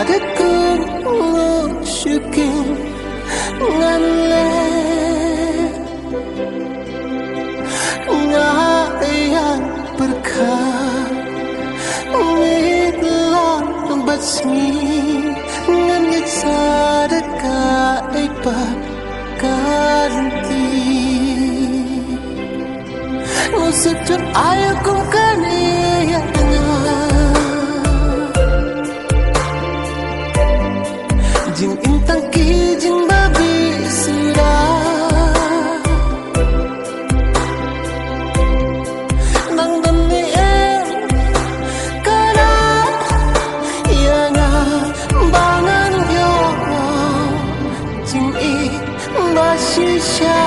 ada kung syuking nganle ngayang berkah mitlan batsmi ngan sadaka ipa kanti Nusujud ayo kung kaniya Jing intang ki jing babi sira Nang dani kana Yana bangan yo Jing i basisya